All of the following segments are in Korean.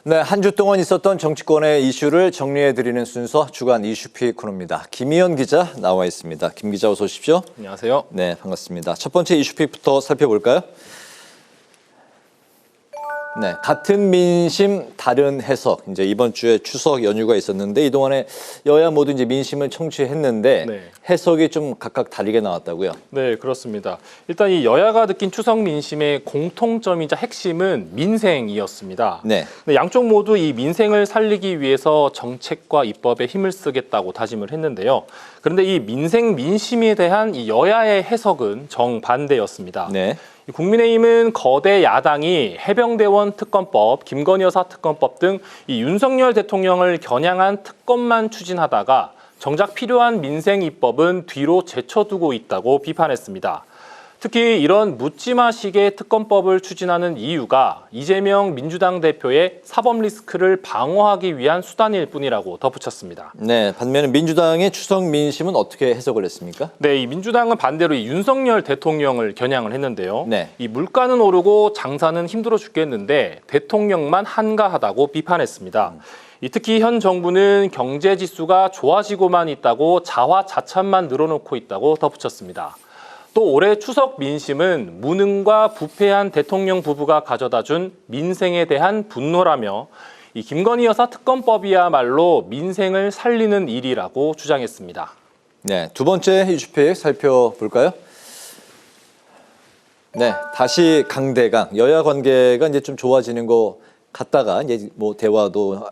네, 한 주 동안 있었던 정치권의 이슈를 정리해드리는 순서 주간 이슈픽 코너입니다. 김희연 기자 나와 있습니다. 김 기자 어서 오십시오. 안녕하세요. 네, 반갑습니다. 첫 번째 이슈픽부터 살펴볼까요? 네, 같은 민심 다른 해석. 이제 이번 주에 추석 연휴가 있었는데 이 동안에 여야 모두 이제 민심을 청취했는데 네. 해석이 좀 각각 다르게 나왔다고요? 네, 그렇습니다. 일단 이 여야가 느낀 추석 민심의 공통점이자 핵심은 민생이었습니다. 네. 양쪽 모두 이 민생을 살리기 위해서 정책과 입법에 힘을 쓰겠다고 다짐을 했는데요. 그런데 이 민심에 대한 이 여야의 해석은 정반대였습니다. 네. 국민의힘은 거대 야당이 해병대원 특검법, 김건희 여사 특검법 등 이 윤석열 대통령을 겨냥한 특검만 추진하다가 정작 필요한 민생 입법은 뒤로 제쳐두고 있다고 비판했습니다. 특히 이런 묻지마식의 특검법을 추진하는 이유가 이재명 민주당 대표의 사법 리스크를 방어하기 위한 수단일 뿐이라고 덧붙였습니다. 네, 반면에 민주당의 추석 민심은 어떻게 해석을 했습니까? 네, 이 민주당은 반대로 이 윤석열 대통령을 겨냥을 했는데요. 네. 이 물가는 오르고 장사는 힘들어 죽겠는데 대통령만 한가하다고 비판했습니다. 특히 현 정부는 경제 지수가 좋아지고만 있다고 자화자찬만 늘어놓고 있다고 덧붙였습니다. 또 올해 추석 민심은 무능과 부패한 대통령 부부가 가져다준 민생에 대한 분노라며 이 김건희 여사 특검법이야말로 민생을 살리는 일이라고 주장했습니다. 네, 두 번째 이슈픽 살펴볼까요? 네, 다시 강대강 여야 관계가 이제 좀 좋아지는 것 같다가 이제 뭐 대화도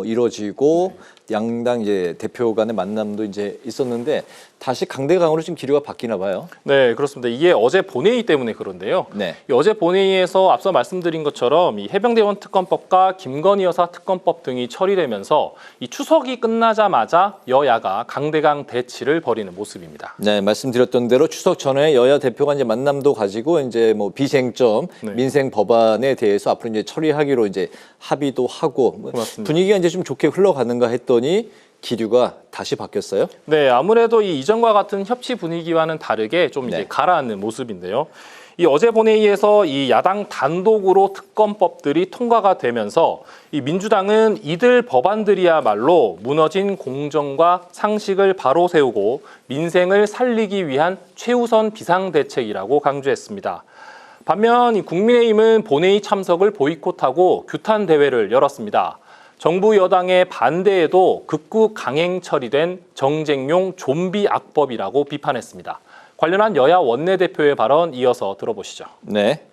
이루어지고 양당 이제 대표 간의 만남도 이제 있었는데 다시 강대강으로 지금 기류가 바뀌나 봐요. 네, 그렇습니다. 이게 어제 본회의 때문에 그런데요. 네. 이 어제 본회의에서 앞서 말씀드린 것처럼 이 해병대원 특검법과 김건희 여사 특검법 등이 처리되면서 이 추석이 끝나자마자 여야가 강대강 대치를 벌이는 모습입니다. 네, 말씀드렸던 대로 추석 전에 여야 대표가 이제 만남도 가지고 이제 뭐 비쟁점 네. 민생 법안에 대해서 앞으로 이제 처리하기로 이제 합의도 하고 분위기가 이제 좀 좋게 흘러가는가 했더니 기류가 다시 바뀌었어요? 네, 아무래도 이 이전과 같은 협치 분위기와는 다르게 좀 이제 네. 가라앉는 모습인데요. 이 어제 본회의에서 이 야당 단독으로 특검법들이 통과가 되면서 이 민주당은 이들 법안들이야말로 무너진 공정과 상식을 바로 세우고 민생을 살리기 위한 최우선 비상대책이라고 강조했습니다. 반면 이 국민의힘은 본회의 참석을 보이콧하고 규탄 대회를 열었습니다. 정부 여당의 반대에도 극구 강행 처리된 정쟁용 좀비 악법이라고 비판했습니다. 관련한 여야 원내대표의 발언 이어서 들어보시죠. 네.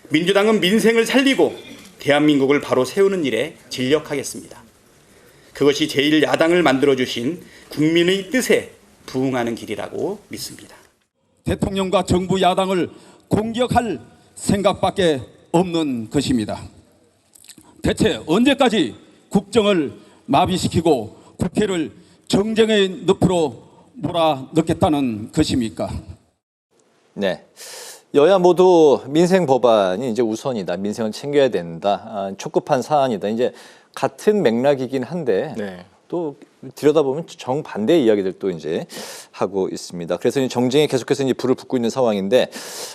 민주당은 민생을 살리고 대한민국을 바로 세우는 일에 진력하겠습니다. 그것이 제1야당을 만들어주신 국민의 뜻에 부응하는 길이라고 믿습니다. 대통령과 정부 야당을 공격할 생각밖에 없는 것입니다. 대체 언제까지 국정을 마비시키고 국회를 정쟁의 늪으로 몰아넣겠다는 것입니까? 네. 여야 모두 민생 법안이 이제 우선이다. 민생을 챙겨야 된다. 촉급한 사안이다. 이제 같은 맥락이긴 한데 네. 또 들여다보면 정반대의 이야기들도 이제 하고 있습니다. 그래서 이제 정쟁에 계속해서 이제 불을 붙고 있는 상황인데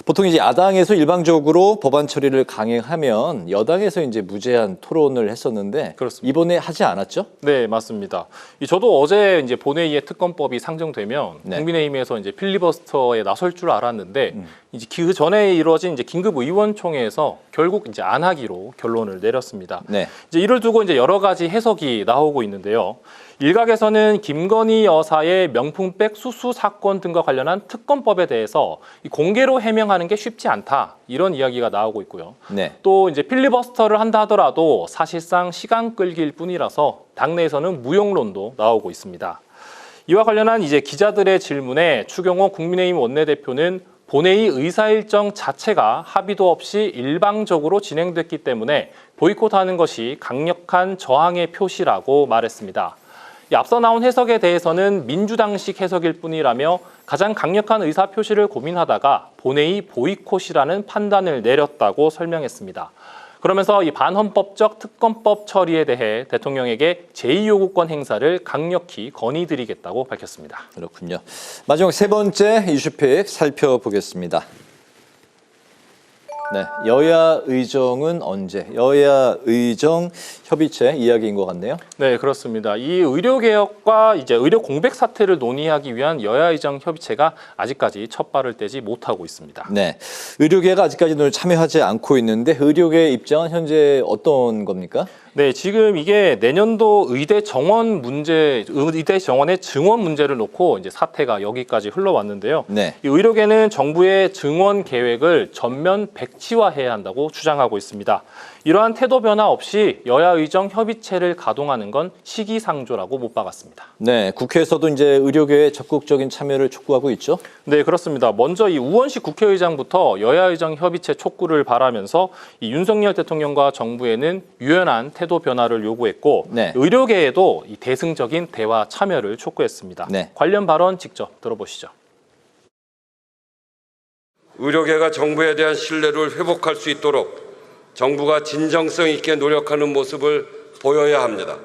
보통 이제 야당에서 일방적으로 법안 처리를 강행하면 여당에서 이제 무제한 토론을 했었는데 그렇습니다. 이번에 하지 않았죠? 네, 맞습니다. 저도 어제 이제 본회의에 특검법이 상정되면 네. 국민의힘에서 이제 필리버스터에 나설 줄 알았는데 이제 그 전에 이루어진 이제 긴급 의원총회에서 결국 이제 안 하기로 결론을 내렸습니다. 네. 이제 이를 두고 이제 여러 가지 해석이 나오고 있는데요. 일각에서는 김건희 여사의 명품백 수수 사건 등과 관련한 특검법에 대해서 공개로 해명하는 게 쉽지 않다 이런 이야기가 나오고 있고요. 네. 또 이제 필리버스터를 한다 하더라도 사실상 시간 끌기일 뿐이라서 당내에서는 무용론도 나오고 있습니다. 이와 관련한 이제 기자들의 질문에 추경호 국민의힘 원내대표는 본회의 의사일정 자체가 합의도 없이 일방적으로 진행됐기 때문에 보이콧하는 것이 강력한 저항의 표시라고 말했습니다. 앞서 나온 해석에 대해서는 민주당식 해석일 뿐이라며 가장 강력한 의사표시를 고민하다가 본회의 보이콧이라는 판단을 내렸다고 설명했습니다. 그러면서 이 반헌법적 특검법 처리에 대해 대통령에게 제2요구권 행사를 강력히 건의드리겠다고 밝혔습니다. 그렇군요. 마지막 세 번째 이슈픽 살펴보겠습니다. 네, 여야 의정은 언제? 여야 의정 협의체 이야기인 것 같네요. 네, 그렇습니다. 이 의료 개혁과 이제 의료 공백 사태를 논의하기 위한 여야 의정 협의체가 아직까지 첫 발을 떼지 못하고 있습니다. 네, 의료계가 아직까지 논의에 참여하지 않고 있는데 의료계의 입장은 현재 어떤 겁니까? 네, 지금 이게 내년도 의대 정원 문제, 의대 정원의 증원 문제를 놓고 이제 사태가 여기까지 흘러왔는데요. 네. 이 의료계는 정부의 증원 계획을 전면 백지화해야 한다고 주장하고 있습니다. 이러한 태도 변화 없이 여야 의정 협의체를 가동하는 건 시기상조라고 못 박았습니다. 네, 국회에서도 이제 의료계의 적극적인 참여를 촉구하고 있죠. 네, 그렇습니다. 먼저 이 우원식 국회의장부터 여야 의정 협의체 촉구를 바라면서 이 윤석열 대통령과 정부에는 유연한 태도 변화를 요구했고 네. 의료계에도 이 대승적인 대화 참여를 촉구했습니다. 네. 관련 발언 직접 들어보시죠. 의료계가 정부에 대한 신뢰를 회복할 수 있도록 정부가 진정성 있게 노력하는 모습을 보여야 합니다.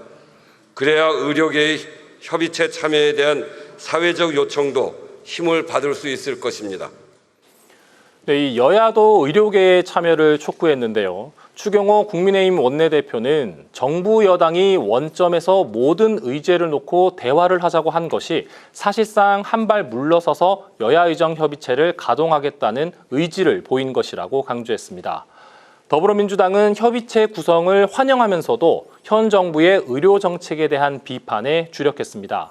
그래야 의료계의 협의체 참여에 대한 사회적 요청도 힘을 받을 수 있을 것입니다. 네, 이 여야도 의료계의 참여를 촉구했는데요. 추경호 국민의힘 원내대표는 정부 여당이 원점에서 모든 의제를 놓고 대화를 하자고 한 것이 사실상 한 발 물러서서 여야 의정 협의체를 가동하겠다는 의지를 보인 것이라고 강조했습니다. 더불어민주당은 협의체 구성을 환영하면서도 현 정부의 의료 정책에 대한 비판에 주력했습니다.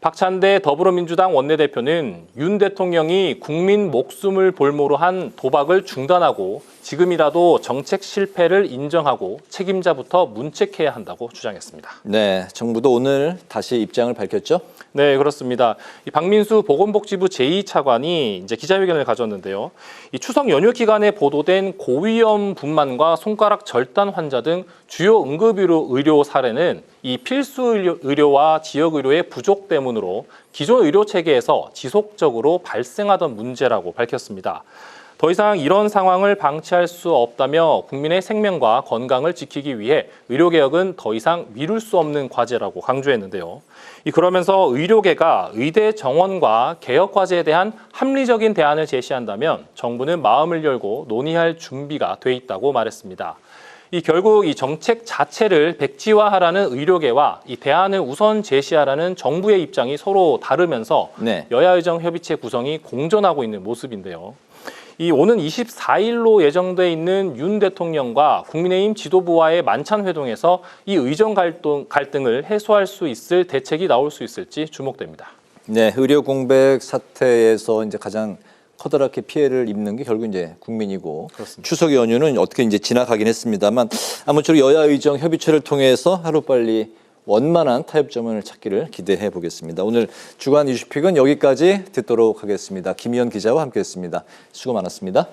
박찬대 더불어민주당 원내대표는 윤 대통령이 국민 목숨을 볼모로 한 도박을 중단하고 지금이라도 정책 실패를 인정하고 책임자부터 문책해야 한다고 주장했습니다. 네, 정부도 오늘 다시 입장을 밝혔죠. 네, 그렇습니다. 이 박민수 보건복지부 제2차관이 이제 기자회견을 가졌는데요. 이 추석 연휴 기간에 보도된 고위험 분만과 손가락 절단 환자 등 주요 응급의료 사례는 이 필수 의료와 지역 의료의 부족 때문으로 기존 의료 체계에서 지속적으로 발생하던 문제라고 밝혔습니다. 더 이상 이런 상황을 방치할 수 없다며 국민의 생명과 건강을 지키기 위해 의료개혁은 더 이상 미룰 수 없는 과제라고 강조했는데요. 그러면서 의료계가 의대 정원과 개혁 과제에 대한 합리적인 대안을 제시한다면 정부는 마음을 열고 논의할 준비가 돼 있다고 말했습니다. 결국 이 정책 자체를 백지화하라는 의료계와 이 대안을 우선 제시하라는 정부의 입장이 서로 다르면서 네. 여야 의정 협의체 구성이 공존하고 있는 모습인데요. 오는 24일로 예정돼 있는 윤 대통령과 국민의힘 지도부와의 만찬 회동에서 이 의정 갈등을 해소할 수 있을 대책이 나올 수 있을지 주목됩니다. 네, 의료 공백 사태에서 이제 가장 커다랗게 피해를 입는 게 결국 이제 국민이고 그렇습니다. 추석 연휴는 어떻게 이제 지나가긴 했습니다만 아무쪼록 여야 의정 협의체를 통해서 하루빨리 원만한 타협점을 찾기를 기대해 보겠습니다. 오늘 주간 이슈픽은 여기까지 듣도록 하겠습니다. 김희연 기자와 함께했습니다. 수고 많았습니다.